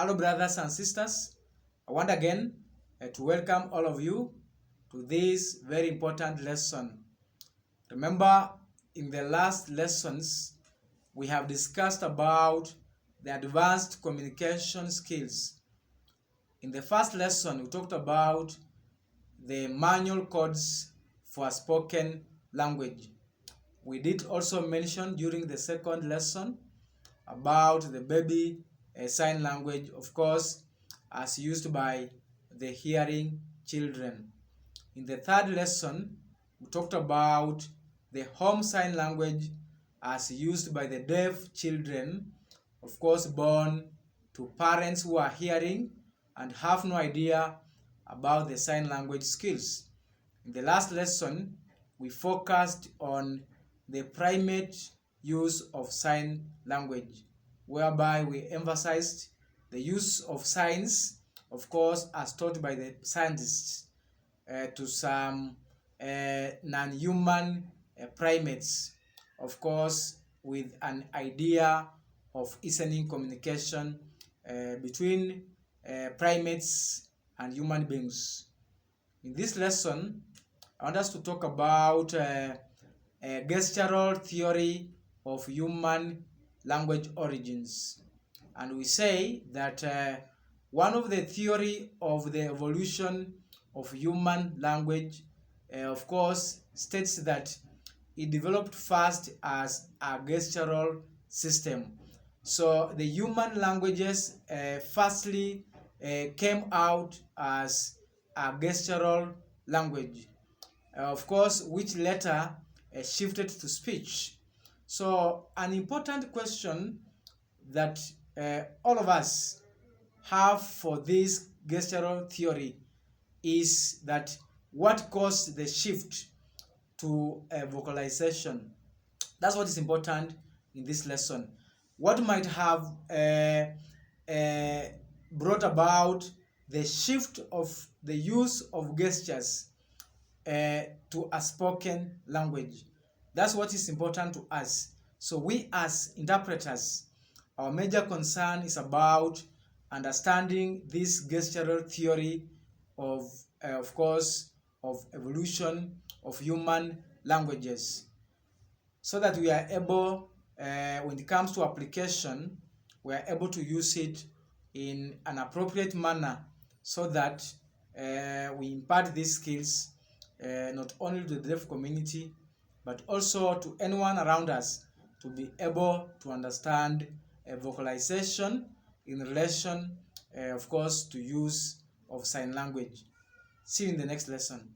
Hello, brothers and sisters. I want again to welcome all of you to this very important lesson. Remember, in the last lessons, we have discussed about the advanced communication skills. In the first lesson, we talked about the manual codes for spoken language. We did also mention during the second lesson about the baby sign language, of course, as used by the hearing children. In the third lesson, we talked about the home sign language as used by the deaf children, of course, born to parents who are hearing and have no idea about the sign language skills. In the last lesson, we focused on the primate use of sign language, whereby we emphasized the use of signs, of course, as taught by the scientists, to some non-human primates, of course, with an idea of listening communication between primates and human beings. In this lesson, I want us to talk about a gestural theory of human language origins. And we say that one of the theory of the evolution of human language, of course, states that it developed first as a gestural system. So the human languages firstly came out as a gestural language, of course, which later shifted to speech. So an important question that all of us have for this gestural theory is that what caused the shift to vocalization? That's what is important in this lesson. What might have brought about the shift of the use of gestures to a spoken language? That's what is important to us. So we as interpreters, our major concern is about understanding this gestural theory of course, of evolution of human languages, so that we are able, when it comes to application, we are able to use it in an appropriate manner, so that we impart these skills not only to the deaf community, but also to anyone around us, to be able to understand vocalization in relation, of course, to use of sign language. See you in the next lesson.